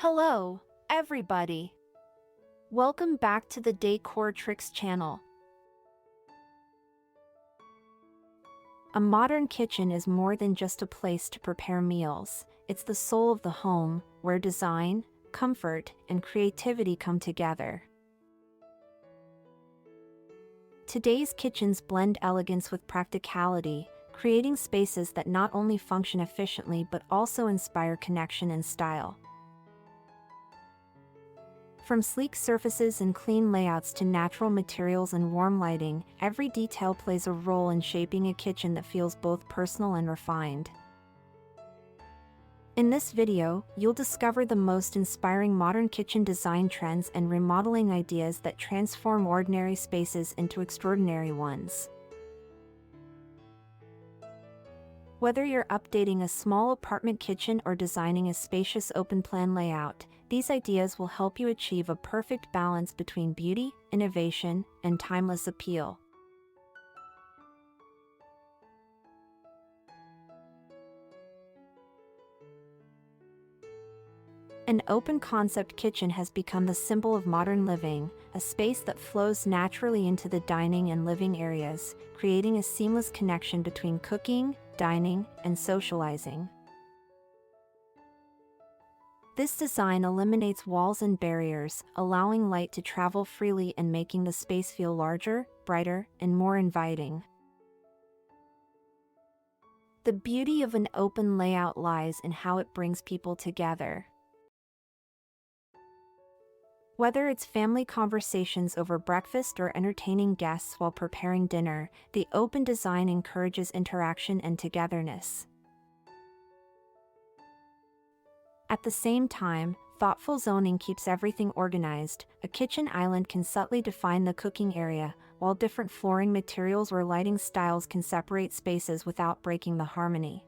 Hello, everybody. Welcome back to the Decor Tricks channel. A modern kitchen is more than just a place to prepare meals. It's the soul of the home, where design, comfort, and creativity come together. Today's kitchens blend elegance with practicality, creating spaces that not only function efficiently but also inspire connection and style. From sleek surfaces and clean layouts to natural materials and warm lighting, every detail plays a role in shaping a kitchen that feels both personal and refined. In this video, you'll discover the most inspiring modern kitchen design trends and remodeling ideas that transform ordinary spaces into extraordinary ones. Whether you're updating a small apartment kitchen or designing a spacious open-plan layout, these ideas will help you achieve a perfect balance between beauty, innovation, and timeless appeal. An open-concept kitchen has become the symbol of modern living, a space that flows naturally into the dining and living areas, creating a seamless connection between cooking, dining, and socializing. This design eliminates walls and barriers, allowing light to travel freely and making the space feel larger, brighter, and more inviting. The beauty of an open layout lies in how it brings people together. Whether it's family conversations over breakfast or entertaining guests while preparing dinner, the open design encourages interaction and togetherness. At the same time, thoughtful zoning keeps everything organized. A kitchen island can subtly define the cooking area, while different flooring materials or lighting styles can separate spaces without breaking the harmony.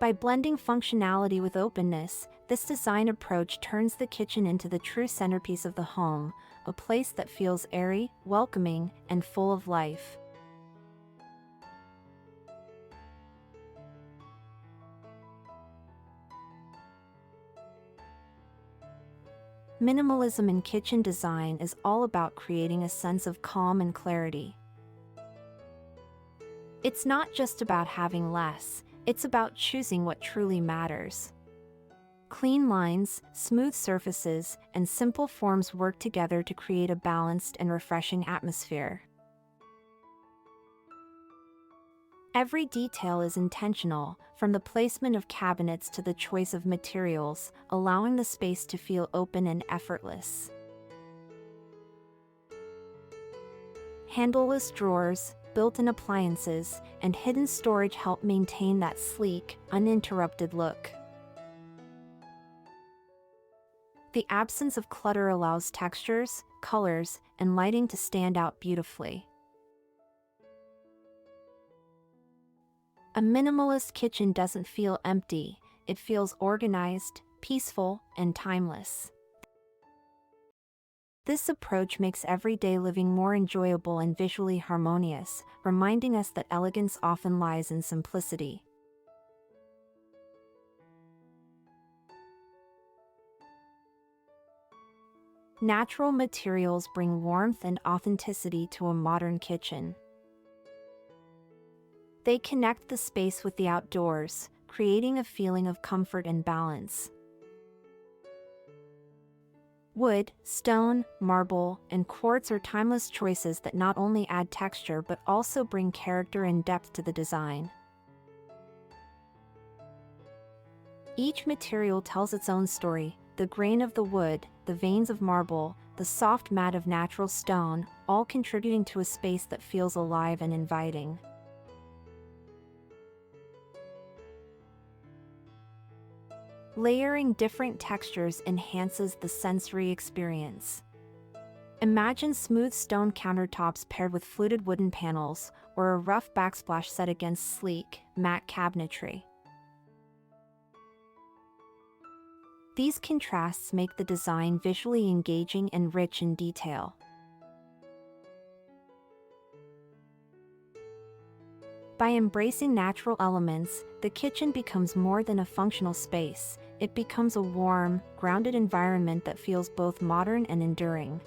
By blending functionality with openness, this design approach turns the kitchen into the true centerpiece of the home, a place that feels airy, welcoming, and full of life. Minimalism in kitchen design is all about creating a sense of calm and clarity. It's not just about having less, it's about choosing what truly matters. Clean lines, smooth surfaces, and simple forms work together to create a balanced and refreshing atmosphere. Every detail is intentional, from the placement of cabinets to the choice of materials, allowing the space to feel open and effortless. Handleless drawers, built-in appliances, and hidden storage help maintain that sleek, uninterrupted look. The absence of clutter allows textures, colors, and lighting to stand out beautifully. A minimalist kitchen doesn't feel empty, it feels organized, peaceful, and timeless. This approach makes everyday living more enjoyable and visually harmonious, reminding us that elegance often lies in simplicity. Natural materials bring warmth and authenticity to a modern kitchen. They connect the space with the outdoors, creating a feeling of comfort and balance. Wood, stone, marble, and quartz are timeless choices that not only add texture but also bring character and depth to the design. Each material tells its own story: the grain of the wood, the veins of marble, the soft mat of natural stone, all contributing to a space that feels alive and inviting. Layering different textures enhances the sensory experience. Imagine smooth stone countertops paired with fluted wooden panels, or a rough backsplash set against sleek, matte cabinetry. These contrasts make the design visually engaging and rich in detail. By embracing natural elements, the kitchen becomes more than a functional space. It becomes a warm, grounded environment that feels both modern and enduring.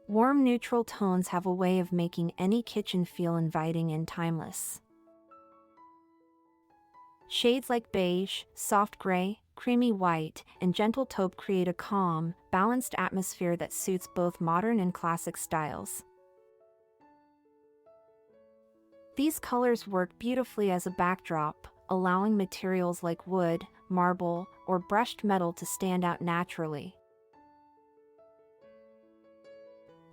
Warm neutral tones have a way of making any kitchen feel inviting and timeless. Shades like beige, soft gray, creamy white, and gentle taupe create a calm, balanced atmosphere that suits both modern and classic styles. These colors work beautifully as a backdrop, allowing materials like wood, marble, or brushed metal to stand out naturally.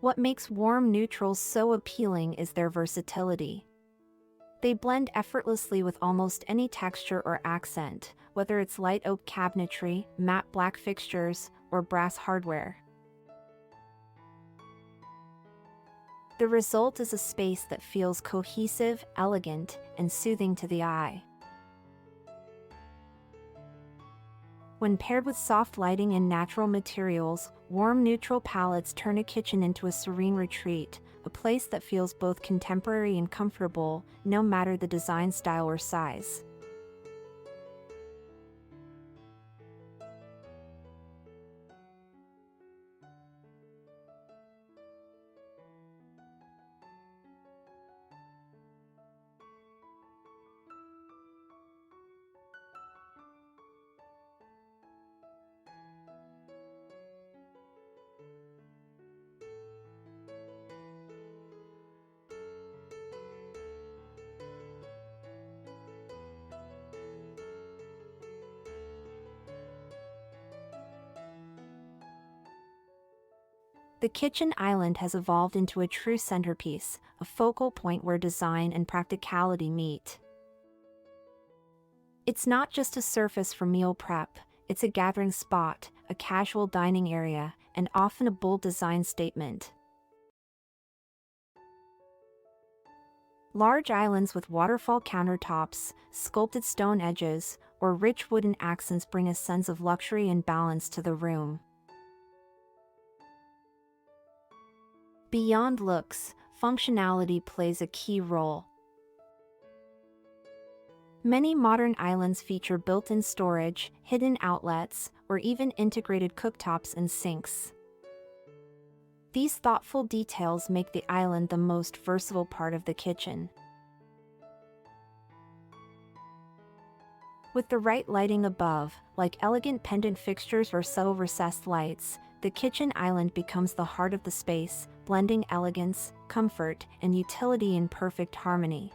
What makes warm neutrals so appealing is their versatility. They blend effortlessly with almost any texture or accent, whether it's light oak cabinetry, matte black fixtures, or brass hardware. The result is a space that feels cohesive, elegant, and soothing to the eye. When paired with soft lighting and natural materials, warm neutral palettes turn a kitchen into a serene retreat, a place that feels both contemporary and comfortable, no matter the design style or size. The kitchen island has evolved into a true centerpiece, a focal point where design and practicality meet. It's not just a surface for meal prep, it's a gathering spot, a casual dining area, and often a bold design statement. Large islands with waterfall countertops, sculpted stone edges, or rich wooden accents bring a sense of luxury and balance to the room. Beyond looks, functionality plays a key role. Many modern islands feature built-in storage, hidden outlets, or even integrated cooktops and sinks. These thoughtful details make the island the most versatile part of the kitchen. With the right lighting above, like elegant pendant fixtures or subtle recessed lights, the kitchen island becomes the heart of the space, blending elegance, comfort, and utility in perfect harmony.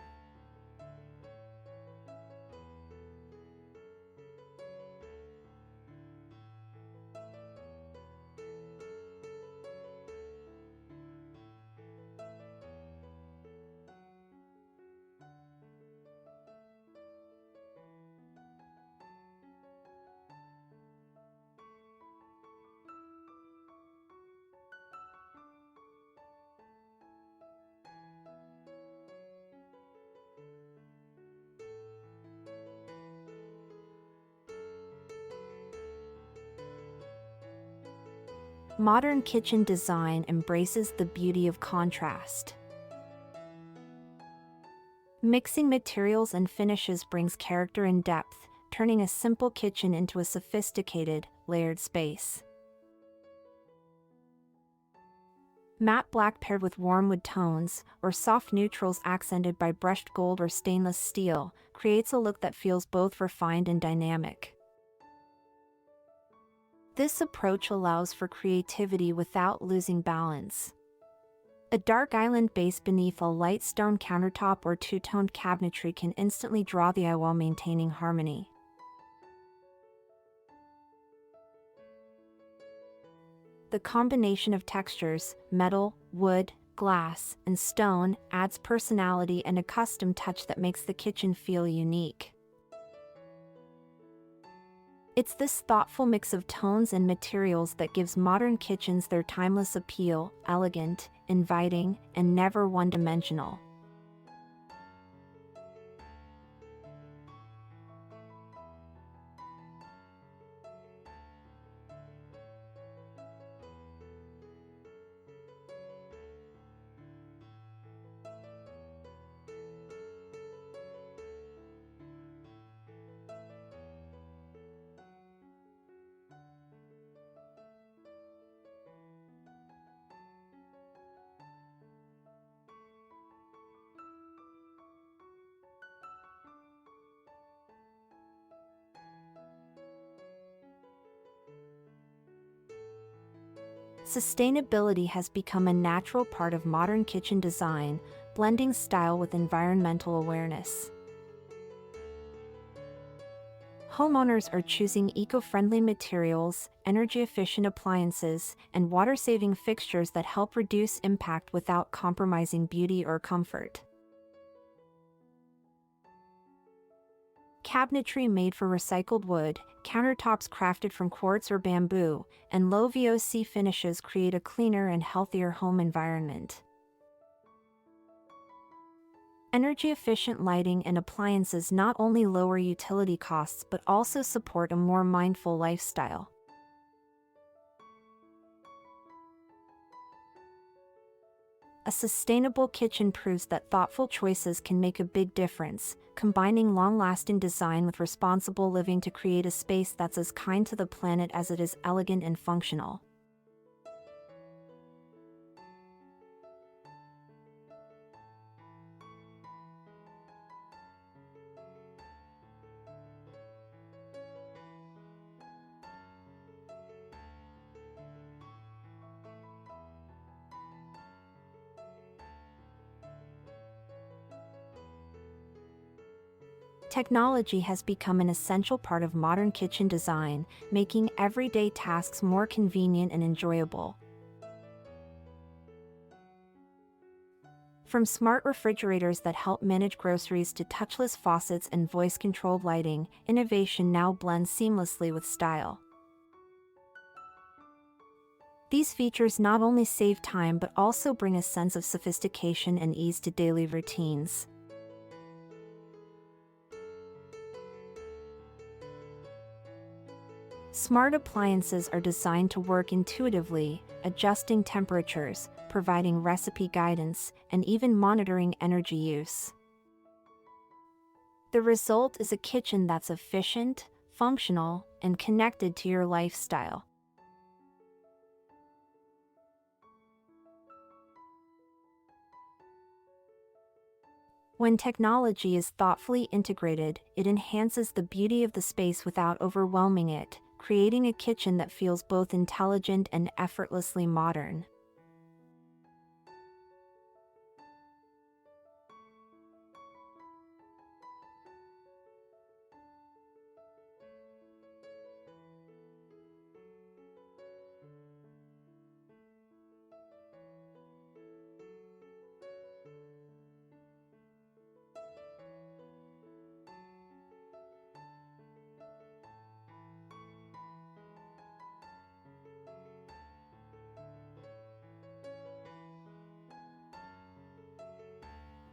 Modern kitchen design embraces the beauty of contrast. Mixing materials and finishes brings character and depth, turning a simple kitchen into a sophisticated, layered space. Matte black paired with warm wood tones, or soft neutrals accented by brushed gold or stainless steel, creates a look that feels both refined and dynamic. This approach allows for creativity without losing balance. A dark island base beneath a light stone countertop or two-toned cabinetry can instantly draw the eye while maintaining harmony. The combination of textures, metal, wood, glass, and stone, adds personality and a custom touch that makes the kitchen feel unique. It's this thoughtful mix of tones and materials that gives modern kitchens their timeless appeal, elegant, inviting, and never one-dimensional. Sustainability has become a natural part of modern kitchen design, blending style with environmental awareness. Homeowners are choosing eco-friendly materials, energy-efficient appliances, and water-saving fixtures that help reduce impact without compromising beauty or comfort. Cabinetry made for recycled wood, countertops crafted from quartz or bamboo, and low VOC finishes create a cleaner and healthier home environment. Energy-efficient lighting and appliances not only lower utility costs but also support a more mindful lifestyle. A sustainable kitchen proves that thoughtful choices can make a big difference, combining long-lasting design with responsible living to create a space that's as kind to the planet as it is elegant and functional. Technology has become an essential part of modern kitchen design, making everyday tasks more convenient and enjoyable. From smart refrigerators that help manage groceries to touchless faucets and voice-controlled lighting, innovation now blends seamlessly with style. These features not only save time but also bring a sense of sophistication and ease to daily routines. Smart appliances are designed to work intuitively, adjusting temperatures, providing recipe guidance, and even monitoring energy use. The result is a kitchen that's efficient, functional, and connected to your lifestyle. When technology is thoughtfully integrated, it enhances the beauty of the space without overwhelming it, creating a kitchen that feels both intelligent and effortlessly modern.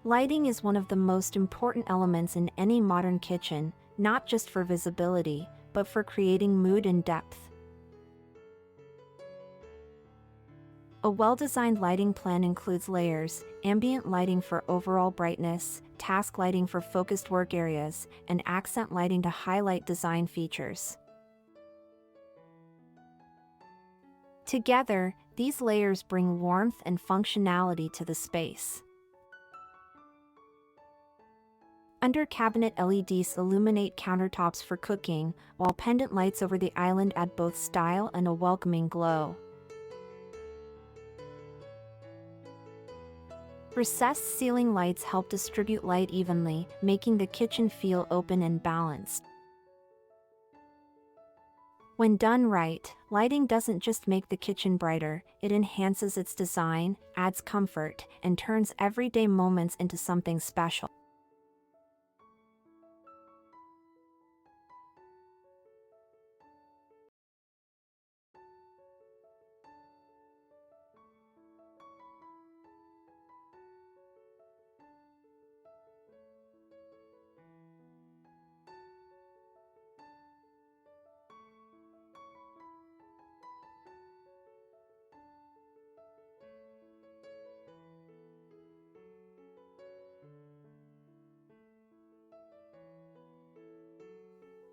Lighting is one of the most important elements in any modern kitchen, not just for visibility, but for creating mood and depth. A well-designed lighting plan includes layers, ambient lighting for overall brightness, task lighting for focused work areas, and accent lighting to highlight design features. Together, these layers bring warmth and functionality to the space. Under-cabinet LEDs illuminate countertops for cooking, while pendant lights over the island add both style and a welcoming glow. Recessed ceiling lights help distribute light evenly, making the kitchen feel open and balanced. When done right, lighting doesn't just make the kitchen brighter, it enhances its design, adds comfort, and turns everyday moments into something special.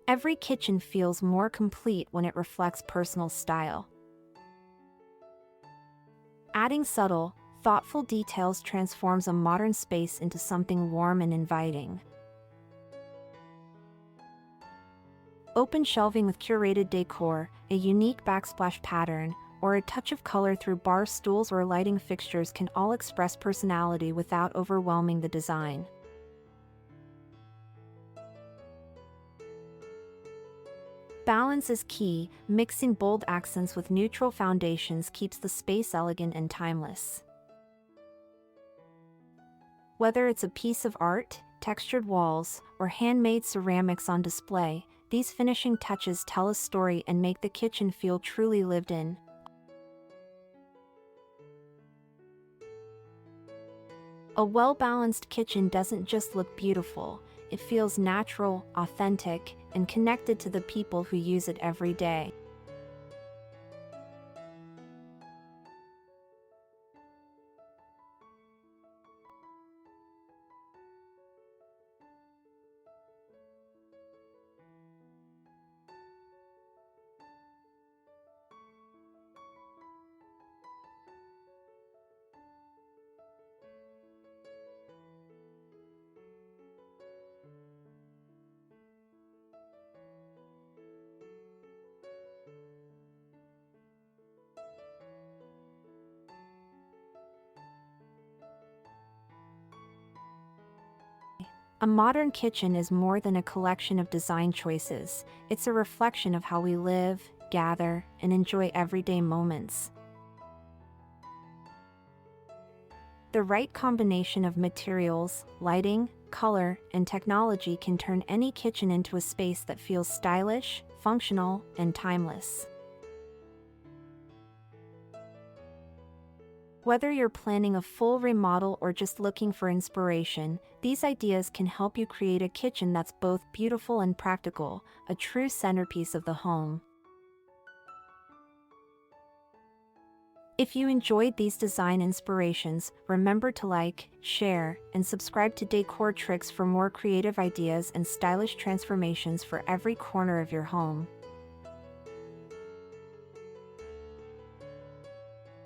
Every kitchen feels more complete when it reflects personal style. Adding subtle, thoughtful details transforms a modern space into something warm and inviting. Open shelving with curated decor, a unique backsplash pattern, or a touch of color through bar stools or lighting fixtures can all express personality without overwhelming the design. Balance is key. Mixing bold accents with neutral foundations keeps the space elegant and timeless. Whether it's a piece of art, textured walls, or handmade ceramics on display, these finishing touches tell a story and make the kitchen feel truly lived in. A well-balanced kitchen doesn't just look beautiful, it feels natural, authentic, and connected to the people who use it every day. A modern kitchen is more than a collection of design choices. It's a reflection of how we live, gather, and enjoy everyday moments. The right combination of materials, lighting, color, and technology can turn any kitchen into a space that feels stylish, functional, and timeless. Whether you're planning a full remodel or just looking for inspiration, these ideas can help you create a kitchen that's both beautiful and practical, a true centerpiece of the home. If you enjoyed these design inspirations, remember to like, share, and subscribe to Decor Tricks for more creative ideas and stylish transformations for every corner of your home.